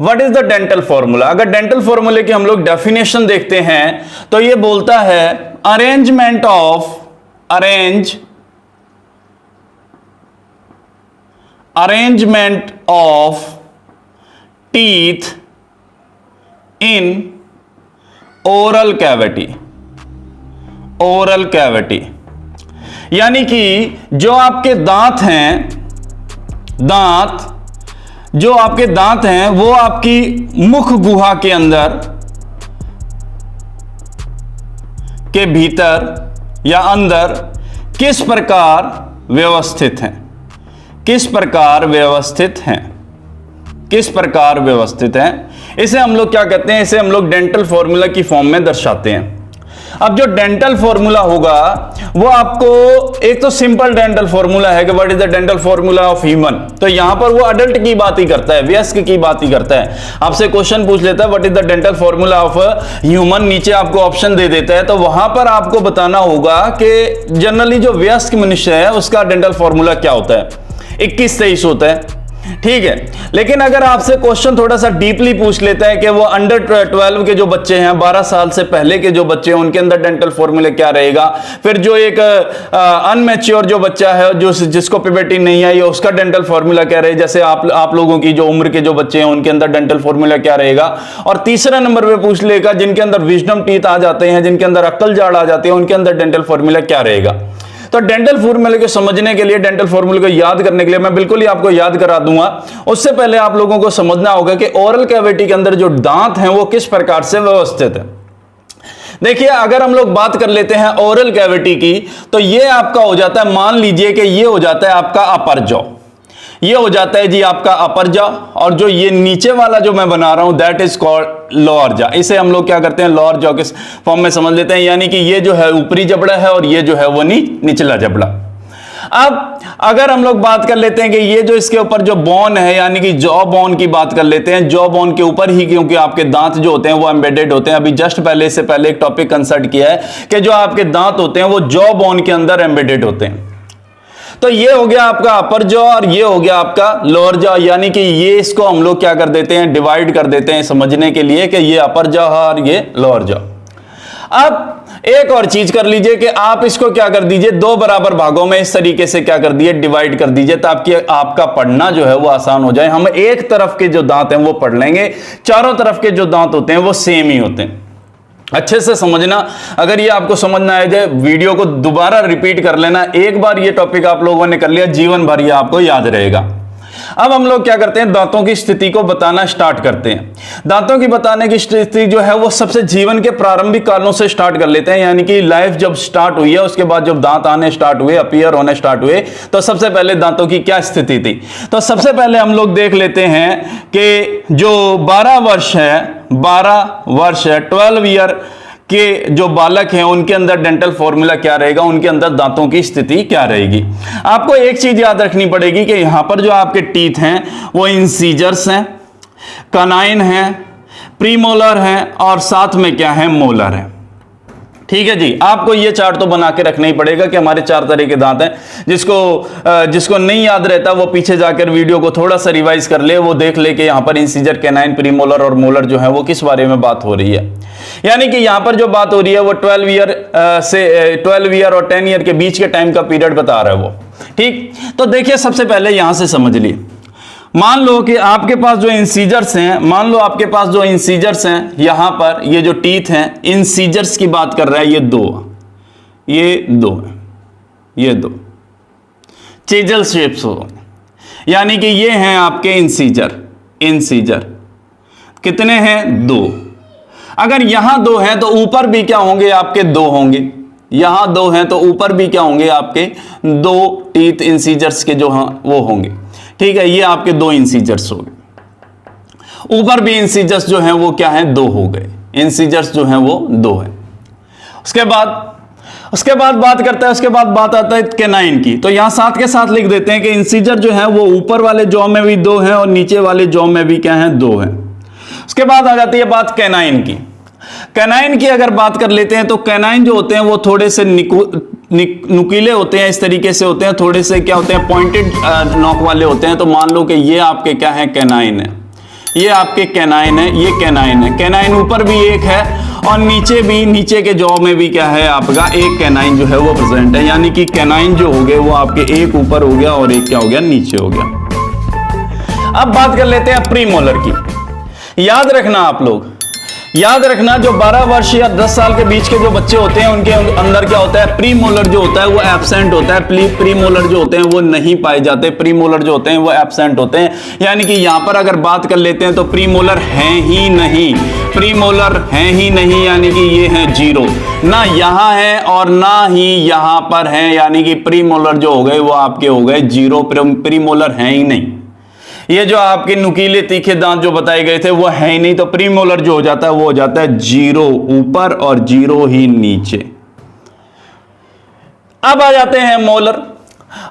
What is the dental formula? अगर dental फॉर्मूले की हम लोग डेफिनेशन देखते हैं तो ये बोलता है arrangement of teeth in oral cavity, यानी कि जो आपके दांत हैं वो आपकी मुख गुहा के अंदर के भीतर या अंदर किस प्रकार व्यवस्थित हैं, इसे हम लोग क्या कहते हैं? इसे हम लोग डेंटल फॉर्मूला की फॉर्म में दर्शाते हैं। अब जो डेंटल फॉर्मूला होगा वो आपको, एक तो सिंपल डेंटल फॉर्मूला है कि what is the dental formula of human, तो यहां पर वो अडल्ट की बात ही करता है, वयस्क की बात ही करता है। आपसे क्वेश्चन पूछ लेता है what is the dental formula of human, नीचे आपको ऑप्शन दे देता है, तो वहां पर आपको बताना होगा कि जनरली जो वयस्क मनुष्य है उसका डेंटल फॉर्मूला क्या होता है, 21-23 होता है, ठीक है। लेकिन अगर आपसे क्वेश्चन थोड़ा सा डीपली पूछ लेता है कि वो अंडर 12 के जो बच्चे हैं, 12 साल से पहले के जो बच्चे हैं, उनके अंदर डेंटल फॉर्मूला क्या रहेगा, फिर जो एक अनमैच्योर जो बच्चा है, जो जिसको प्यूबर्टी नहीं आई, उसका डेंटल फॉर्मूला क्या रहेगा, जैसे आप लोगों की जो उम्र के जो बच्चे हैं उनके अंदर डेंटल फॉर्मूला क्या रहेगा, और तीसरा नंबर पे पूछ लेगा जिनके अंदर विजडम टीथ आ जाते हैं, जिनके अंदर अक्ल जाड़ आ जाती है, उनके अंदर डेंटल फॉर्मूला क्या रहेगा। तो डेंटल फॉर्मूले को समझने के लिए, डेंटल फॉर्मूले को याद करने के लिए मैं बिल्कुल ही आपको याद करा दूंगा। उससे पहले आप लोगों को समझना होगा कि ओरल कैविटी के अंदर जो दांत हैं वो किस प्रकार से व्यवस्थित है। देखिए, अगर हम लोग बात कर लेते हैं ओरल कैविटी की, तो ये आपका हो जाता है, मान लीजिए कि ये हो जाता है आपका अपर जॉ, ये हो जाता है जी आपका अपर जॉ, और जो ये नीचे वाला जो मैं बना रहा हूं that is called lower jaw. इसे हम लोग क्या करते हैं, लोअर जॉ के फॉर्म में समझ लेते हैं, यानी कि ये जो है ऊपरी जबड़ा है और ये जो है वो निचला जबड़ा। अब अगर हम लोग बात कर लेते हैं कि ये जो इसके ऊपर जो बोन है, यानी कि जॉ बोन की बात कर लेते हैं, जॉ बोन के ऊपर ही क्योंकि आपके दांत जो होते हैं वो एम्बेडेड होते हैं। अभी जस्ट पहले से पहले एक टॉपिक कंसल्ट किया है कि जो आपके दांत होते हैं वो जॉ बोन के अंदर एम्बेडेड होते हैं। तो ये हो गया आपका अपर जॉ और ये हो गया आपका लोअर जॉ, यानी कि ये इसको हम लोग क्या कर देते हैं, डिवाइड कर देते हैं समझने के लिए कि ये अपर जॉ है और ये लोअर जॉ। अब एक और चीज कर लीजिए कि आप इसको क्या कर दीजिए, 2 बराबर भागों में इस तरीके से क्या कर दिए, डिवाइड कर दीजिए, ताकि आपका पढ़ना जो है वो आसान हो जाए। हम एक तरफ के जो दांत हैं वो पढ़ लेंगे, चारों तरफ के जो दांत होते हैं वो सेम ही होते हैं। अच्छे से समझना, अगर ये आपको समझ ना आ जाए वीडियो को दोबारा रिपीट कर लेना। एक बार ये टॉपिक आप लोगों ने कर लिया, जीवन भर ये आपको याद रहेगा। अब हम लोग क्या करते हैं, दांतों की स्थिति को बताना स्टार्ट करते हैं। दांतों की बताने की स्थिति जो है वो सबसे जीवन के प्रारंभिक कालों से स्टार्ट कर लेते हैं, यानी कि लाइफ जब स्टार्ट हुई है उसके बाद जब दांत आने स्टार्ट हुए, अपीयर होने स्टार्ट हुए, तो सबसे पहले दांतों की क्या स्थिति थी। तो सबसे पहले हम लोग देख लेते हैं कि जो 12 वर्ष है 12 ईयर के जो बालक हैं उनके अंदर डेंटल फॉर्मूला क्या रहेगा, उनके अंदर दांतों की स्थिति क्या रहेगी। आपको एक चीज याद रखनी पड़ेगी कि यहां पर जो आपके टीथ हैं वो इंसीजर्स हैं, कनाइन हैं, प्रीमोलर हैं और साथ में क्या है, मोलर है। ठीक है जी, आपको ये चार्ट तो बना के रखना ही पड़ेगा कि हमारे 4 तरह के दांत हैं। जिसको नहीं याद रहता वो पीछे जाकर वीडियो को थोड़ा सा रिवाइज कर ले, वो देख ले कि यहाँ पर इंसीजर, कैनाइन, प्रीमोलर और मोलर जो है वो किस बारे में बात हो रही है। यानी कि यहाँ पर जो बात हो रही है वो 12 ईयर और 10 ईयर के बीच के टाइम का पीरियड बता रहा है वो। ठीक, तो देखिए सबसे पहले यहां से समझ लिए, मान लो कि आपके पास जो इंसीजर्स हैं, यहां पर ये जो टीथ हैं, इंसीजर्स की बात कर रहा है, ये दो चेजल शेप्स हो, यानी कि ये हैं आपके इंसीजर कितने हैं, 2। अगर यहां 2 हैं तो ऊपर भी क्या होंगे, आपके 2 होंगे। यहां 2 हैं तो ऊपर भी क्या होंगे, आपके 2 टीथ इंसीजर्स के जो हैं वो होंगे। ठीक है, ये आपके 2 इंसीजर्स हो गए। ऊपर भी इंसीजर्स जो हैं वो क्या हैं, 2 हो गए। इंसीजर्स जो हैं वो 2 हैं। उसके बाद बात करता है, उसके बाद बात आता है कैनाइन की। तो यहां साथ के साथ लिख देते हैं कि इंसीजर जो है वो ऊपर वाले जॉ में भी 2 हैं और नीचे वाले जॉ में भी क्या है, 2 हैं। उसके बाद आ जाती है बात कैनाइन की। कैनाइन की अगर बात कर लेते हैं तो कैनाइन जो होते हैं वो थोड़े से नुकीले होते हैं, इस तरीके से होते हैं, थोड़े से क्या होते हैं, पॉइंटेड नोक वाले होते हैं। तो मान लो कि ये आपके क्या है, कैनाइन है। ये आपके कैनाइन है, ये कैनाइन है, कैनाइन ऊपर भी एक है और नीचे भी, नीचे के जॉ में भी क्या है आपका एक कैनाइन जो है वो प्रेजेंट है, यानी कि कैनाइन जो हो गए वो आपके एक ऊपर हो गया और एक क्या हो गया, नीचे हो गया। अब बात कर लेते हैं प्रीमोलर की। याद रखना आप लोग, याद रखना जो 12 वर्ष या 10 साल के बीच के जो बच्चे होते हैं उनके अंदर क्या होता है, प्रीमोलर जो होता है वो एब्सेंट होता है, प्रीमोलर जो होते हैं वो नहीं पाए जाते, प्रीमोलर जो होते हैं वो एब्सेंट होते हैं। यानी कि यहां पर अगर बात कर लेते हैं तो प्रीमोलर हैं ही नहीं, प्रीमोलर हैं ही नहीं, यानी कि ये हैं जीरो, ना यहां है और ना ही यहां पर है, यानी कि प्रीमोलर जो हो गए वो आपके हो गए जीरो, प्रीमोलर हैं ही नहीं। ये जो आपके नुकीले तीखे दांत जो बताए गए थे वो है ही नहीं, तो प्रीमोलर जो हो जाता है वो हो जाता है जीरो ऊपर और जीरो ही नीचे। अब आ जाते हैं मोलर।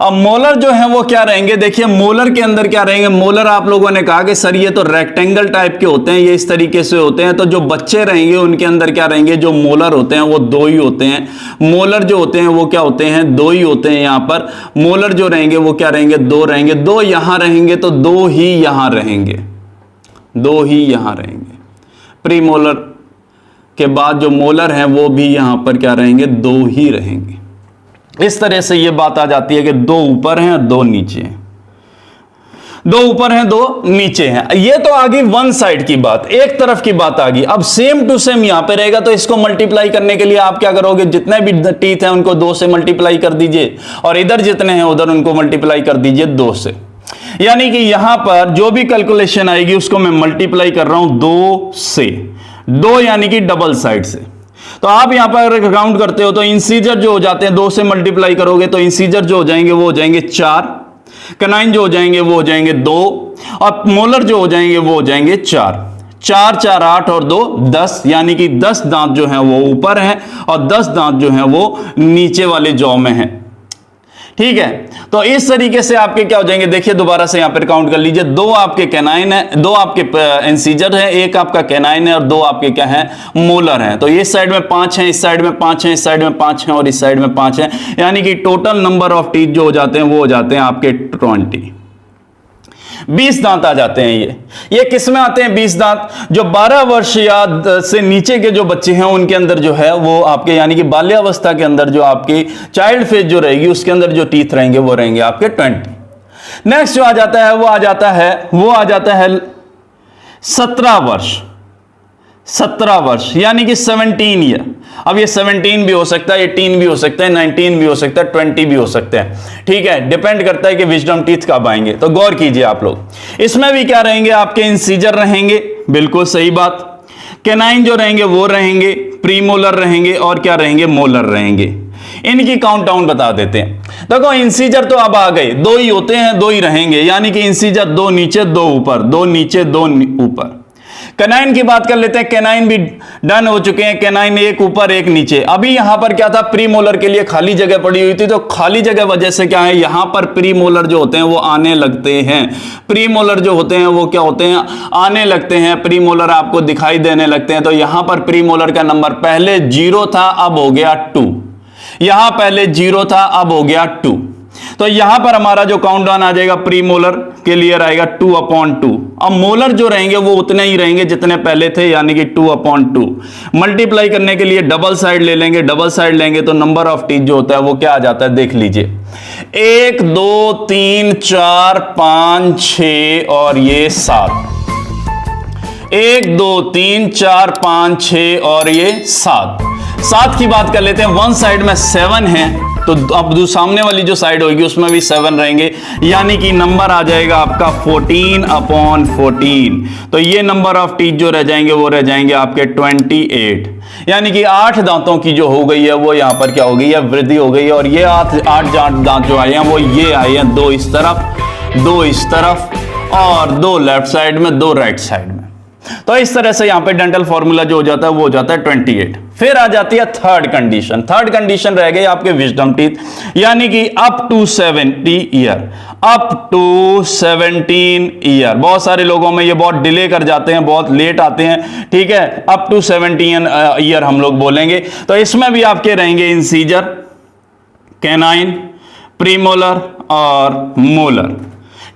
अब मोलर जो है वो क्या रहेंगे, देखिए मोलर के अंदर क्या रहेंगे, मोलर आप लोगों ने कहा कि सर ये तो रेक्टेंगल टाइप के होते हैं, ये इस तरीके से होते हैं, तो जो बच्चे रहेंगे उनके अंदर क्या रहेंगे, जो मोलर होते हैं वो दो ही होते हैं। मोलर जो होते हैं वो क्या होते हैं, दो ही होते हैं। यहां पर मोलर जो रहेंगे वो क्या रहेंगे, दो रहेंगे, दो यहां रहेंगे तो दो ही यहां रहेंगे, दो ही यहां रहेंगे। प्रीमोलर के बाद जो मोलर हैं वो भी यहां पर क्या रहेंगे, दो ही रहेंगे। इस तरह से ये बात आ जाती है कि दो ऊपर हैं दो नीचे हैं, दो ऊपर हैं दो नीचे हैं। ये तो आ गई वन साइड की बात, एक तरफ की बात आ गई। अब सेम टू सेम यहां पे रहेगा, तो इसको मल्टीप्लाई करने के लिए आप क्या करोगे, जितने भी टीथ हैं उनको दो से मल्टीप्लाई कर दीजिए और इधर जितने हैं उधर उनको मल्टीप्लाई कर दीजिए दो से। यानी कि यहां पर जो भी कैलकुलेशन आएगी उसको मैं मल्टीप्लाई कर रहा हूं दो से, दो यानी कि डबल साइड से। तो आप यहां पर अगर काउंट करते हो तो इंसीजर जो हो जाते हैं, दो से मल्टीप्लाई करोगे तो इंसीजर जो हो जाएंगे वो हो जाएंगे 4, कैनाइन जो हो जाएंगे वो हो जाएंगे 2 और मोलर जो हो जाएंगे वो हो जाएंगे 4। 4 4 8 और 2 10, यानी कि 10 दांत जो हैं वो ऊपर हैं और 10 दांत जो हैं वो नीचे वाले जॉ में हैं। ठीक है, तो इस तरीके से आपके क्या हो जाएंगे, देखिए दोबारा से यहां पर काउंट कर लीजिए, दो आपके कैनाइन है, दो आपके इंसीजर है, एक आपका कैनाइन है और दो आपके क्या है, मोलर हैं। तो इस साइड में 5 हैं, इस साइड में 5 हैं, इस साइड में 5 हैं और इस साइड में 5 हैं, यानी कि टोटल नंबर ऑफ टीथ जो हो जाते हैं वो हो जाते हैं आपके 20 दांत आ जाते हैं। ये किस में आते हैं 20 दांत, जो 12 वर्ष या से नीचे के जो बच्चे हैं उनके अंदर जो है वो आपके, यानी कि बाल्यावस्था के अंदर जो आपकी चाइल्ड फेज जो रहेगी उसके अंदर जो टीथ रहेंगे वो रहेंगे आपके 20। नेक्स्ट जो आ जाता है वो आ जाता है 17 वर्ष, 17 वर्ष यानी कि 17 ईयर। अब ये 17 भी हो सकता है, 18 भी हो सकता है, 19 भी हो सकता है, 20 भी हो सकते हैं। ठीक है, डिपेंड करता है कि विजडम टीथ कब आएंगे। तो गौर कीजिए आप लोग, इसमें भी क्या रहेंगे, आपके इंसीजर रहेंगे, बिल्कुल सही बात। कैनाइन जो रहेंगे वो रहेंगे, प्रीमोलर रहेंगे और क्या रहेंगे, मोलर रहेंगे। इनकी काउंट डाउन बता देते हैं। देखो इंसीजर तो अब आ गए, दो ही होते हैं, दो ही रहेंगे, यानी कि इंसीजर दो नीचे दो ऊपर, दो नीचे दो ऊपर। कैनाइन की बात कर लेते हैं, कैनाइन भी डन हो चुके हैं, कैनाइन एक ऊपर एक नीचे। अभी यहां पर क्या था, प्रीमोलर के लिए खाली जगह पड़ी हुई थी, तो खाली जगह वजह से क्या है, यहां पर प्रीमोलर जो होते हैं वो आने लगते हैं। प्रीमोलर जो होते हैं वो क्या होते हैं, आने लगते हैं, प्रीमोलर आपको दिखाई देने लगते हैं। तो यहां पर प्रीमोलर का नंबर पहले 0 था, अब हो गया 2। यहां पहले 0 था, अब हो गया 2। तो यहां पर हमारा जो काउंट डाउन आ जाएगा प्रीमोलर के लिए आएगा 2/2। अब मोलर जो रहेंगे वो उतने ही रहेंगे जितने पहले थे, यानी कि 2/2। मल्टीप्लाई करने के लिए डबल साइड ले लेंगे, डबल साइड लेंगे तो नंबर ऑफ टीथ जो होता है वो क्या आ जाता है, देख लीजिए 1 2 3 4 5 6 और ये 7। 1 2 3 4 5 6 और ये 7 की बात कर लेते हैं। वन साइड में 7 है, तो अब जो सामने वाली जो साइड होगी उसमें भी 7 रहेंगे, यानी कि नंबर आ जाएगा आपका 14/14। तो ये नंबर ऑफ टीथ जो रह जाएंगे वो रह जाएंगे आपके 28, यानी कि 8 दांतों की जो हो गई है वो यहां पर क्या हो गई है, वृद्धि हो गई है। और ये 8 दांत जो आए हैं वो ये आए हैं, 2 इस तरफ, 2 इस तरफ और 2 लेफ्ट साइड में, 2 राइट साइड में। तो इस तरह से यहां पे डेंटल फॉर्मूला जो हो जाता है वो हो जाता है 28। फिर आ जाती है थर्ड कंडीशन। थर्ड कंडीशन रह गई आपके विजडम टीथ, यानी कि up to 70 year, up to 17 year. बहुत सारे लोगों में ये बहुत डिले कर जाते हैं, बहुत लेट आते हैं। ठीक है, अप टू 17 ईयर हम लोग बोलेंगे। तो इसमें भी आपके रहेंगे इंसीजर, कैनाइन, प्रीमोलर और मोलर।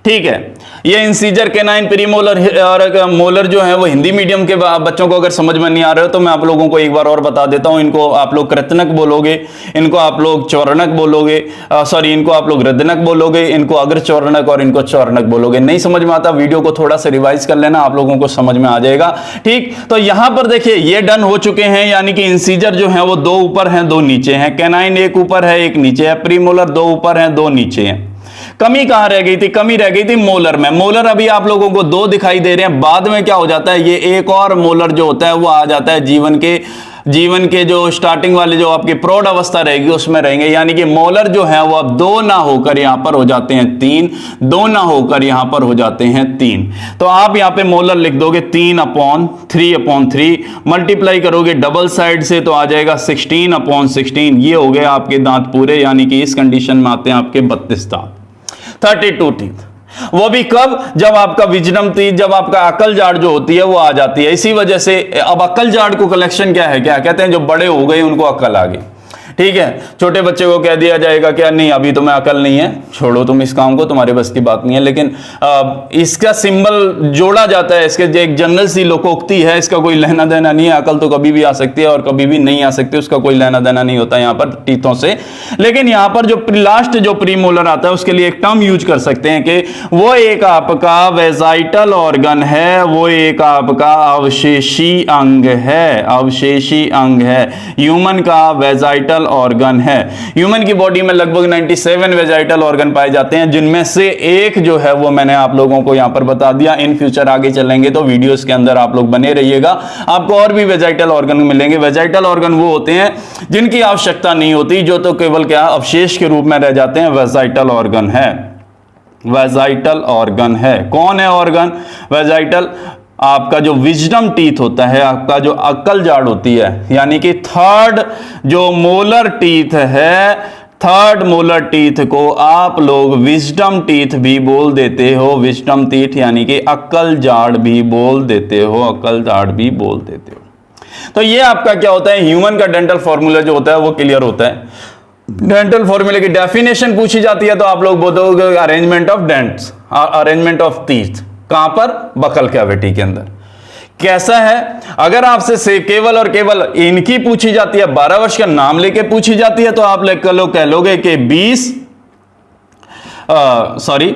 ठीक है। ये इंसीजर, कैनाइन, प्रीमोलर और मोलर जो है वो हिंदी मीडियम के बच्चों को अगर समझ में नहीं आ रहे हो तो मैं आप लोगों को एक बार और बता देता हूं। इनको आप लोग कृतनक बोलोगे, इनको आप लोग चौरणक बोलोगे, सॉरी इनको आप लोग रदनक बोलोगे, इनको अग्र चौरणक और इनको चौरणक बोलोगे। नहीं समझ में आता, वीडियो को थोड़ा सा रिवाइज कर लेना, आप लोगों को समझ में आ जाएगा। ठीक, तो यहां पर देखिए ये डन हो चुके हैं, यानी कि इंसीजर जो है वो 2 ऊपर हैं 2 नीचे हैं, कैनाइन 1 ऊपर है 1 नीचे है, प्रीमोलर 2 ऊपर हैं 2 नीचे हैं। कमी कहां रह गई थी? कमी रह गई थी मोलर में। मोलर अभी आप लोगों को 2 दिखाई दे रहे हैं, बाद में क्या हो जाता है, ये एक और मोलर जो होता है वो आ जाता है जीवन के जो स्टार्टिंग वाले जो आपकी प्रौढ़ अवस्था रहेगी उसमें रहेंगे, यानी कि मोलर जो है वो अब 2 ना होकर यहां पर हो जाते हैं 3, 2 ना होकर यहां पर हो जाते हैं 3। तो आप यहां पे मोलर लिख दोगे 3/3/3, मल्टीप्लाई करोगे डबल साइड से तो आ जाएगा 16/16। ये हो गए आपके दांत पूरे, यानी कि इस कंडीशन में आते हैं आपके 32 दांत, 32 टीथ। वो भी कब? जब आपका विजडम टीथ, जब आपका अकल जाड़ जो होती है वो आ जाती है। इसी वजह से अब अकल जाड़ को कलेक्शन क्या है, क्या कहते हैं, जो बड़े हो गए उनको अकल आ गई। ठीक है, छोटे बच्चे को कह दिया जाएगा क्या, नहीं अभी तुम्हें अकल नहीं है, छोड़ो तुम इस काम को, तुम्हारे बस की बात नहीं है। लेकिन इसका सिंबल जोड़ा जाता है, इसके जो एक जनरल सी लोकोक्ति है, इसका कोई लेना देना नहीं है। अकल तो कभी भी आ सकती है और कभी भी नहीं आ सकती, उसका कोई लेना देना नहीं होता यहाँ पर टीथों से। लेकिन यहाँ पर जो लास्ट जो प्रीमोलर आता है उसके लिए एक टर्म यूज कर सकते हैं कि वो एक आपका वेजाइटल ऑर्गन है, वो एक आपका अवशेषी अंग है, अवशेषी अंग है, ह्यूमन का वेजाइटल ऑर्गन है। ह्यूमन की बॉडी में लगभग 97 वेजाइटल ऑर्गन पाए जाते हैं, जिनमें से एक जो है वो मैंने आप लोगों को यहां पर बता दिया। इन फ्यूचर आगे चलेंगे तो वीडियोस के अंदर आप लोग बने रहिएगा, आपको और भी वेजाइटल ऑर्गन मिलेंगे। वेजाइटल ऑर्गन वो होते हैं जिनकी आवश्यकता नहीं होती, जो तो केवल क्या अवशेष के रूप में रह जाते हैं, वेजाइटल ऑर्गन है, वेजाइटल ऑर्गन है। कौन है ऑर्गन वेजाइटल? आपका जो विजडम टीथ होता है, आपका जो अक्ल जाड़ होती है, यानी कि थर्ड जो मोलर टीथ है, थर्ड मोलर टीथ को आप लोग विजडम टीथ भी बोल देते हो, विजडम टीथ यानी कि अक्ल जाड़ भी बोल देते हो, अक्ल जाड़ भी बोल देते हो। तो ये आपका क्या होता है, ह्यूमन का डेंटल फॉर्मूला जो होता है वो क्लियर होता है। डेंटल फॉर्मूले की डेफिनेशन पूछी जाती है तो आप लोग बोलोगे arrangement of dents, arrangement of teeth. कहां पर? बकल कैविटी के अंदर। कैसा है? अगर आपसे से केवल और केवल इनकी पूछी जाती है, 12 वर्ष का नाम लेके पूछी जाती है, तो आप कह लोगे कि 20 सॉरी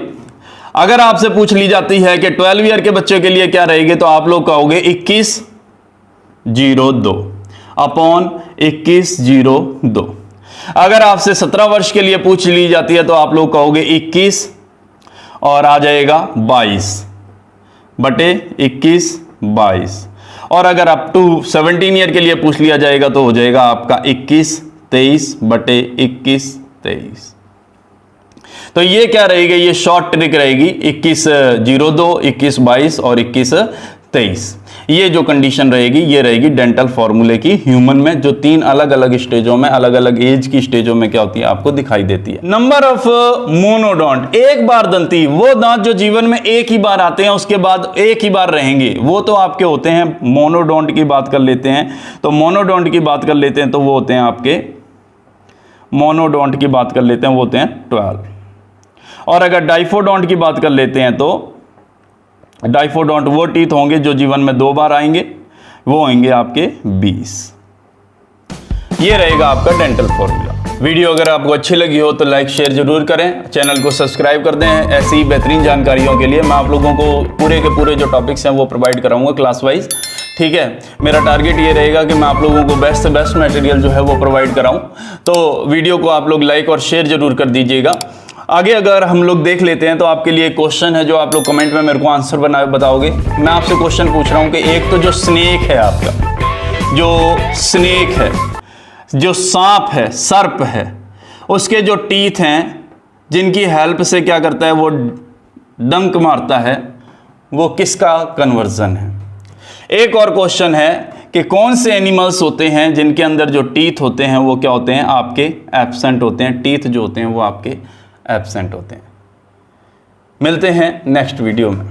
अगर आपसे पूछ ली जाती है कि 12 ईयर के बच्चे के लिए क्या रहेगी, तो आप लोग कहोगे 21/02 अपॉन 21/02। अगर आपसे 17 वर्ष के लिए पूछ ली जाती है तो आप लोग कहोगे 21 और आ जाएगा 22/21/22। और अगर अप टू 17 ईयर के लिए पूछ लिया जाएगा तो हो जाएगा आपका 21/23/21/23। तो ये क्या रहेगी, ये शॉर्ट ट्रिक रहेगी, 21/02, 21/22 और 21/23। ये जो कंडीशन रहेगी ये रहेगी डेंटल फॉर्मूले की ह्यूमन में, जो 3 अलग अलग स्टेजों में, अलग अलग एज की स्टेजों में क्या होती है आपको दिखाई देती है। नंबर ऑफ मोनोडोंट, एक बार दंती, वो दांत जो जीवन में एक ही बार आते हैं उसके बाद एक ही बार रहेंगे, वो तो आपके होते हैं। मोनोडोंट की बात कर लेते हैं तो मोनोडोंट की बात कर लेते हैं तो वो होते हैं आपके, मोनोडोंट की बात कर लेते हैं वो होते हैं 12। और अगर डाइफोडोंट की बात कर लेते हैं तो डाइफोडोंट वो टीथ होंगे जो जीवन में 2 बार आएंगे, वो होंगे आपके 20। ये रहेगा आपका डेंटल फॉर्मूला। वीडियो अगर आपको अच्छी लगी हो तो लाइक शेयर जरूर करें, चैनल को सब्सक्राइब कर दें। ऐसी बेहतरीन जानकारियों के लिए मैं आप लोगों को पूरे के पूरे जो टॉपिक्स हैं वो प्रोवाइड कराऊंगा क्लास वाइज। ठीक है, मेरा टारगेट ये रहेगा कि मैं आप लोगों को बेस्ट से बेस्ट मटेरियल जो है वो प्रोवाइड कराऊं। तो वीडियो को आप लोग लाइक और शेयर जरूर कर दीजिएगा। आगे अगर हम लोग देख लेते हैं तो आपके लिए क्वेश्चन है जो आप लोग कमेंट में मेरे को आंसर बताओगे। मैं आपसे क्वेश्चन पूछ रहा हूं कि एक तो जो स्नेक है आपका, जो स्नेक है, जो सांप है, सर्प है, उसके जो टीथ हैं जिनकी हेल्प से क्या करता है वो डंक मारता है, वो किसका कन्वर्जन है। एक और क्वेश्चन है कि कौन से एनिमल्स होते हैं जिनके अंदर जो टीथ होते हैं वो क्या होते हैं आपके एब्सेंट होते हैं, टीथ जो होते हैं वो आपके एब्सेंट होते हैं। मिलते हैं नेक्स्ट वीडियो में।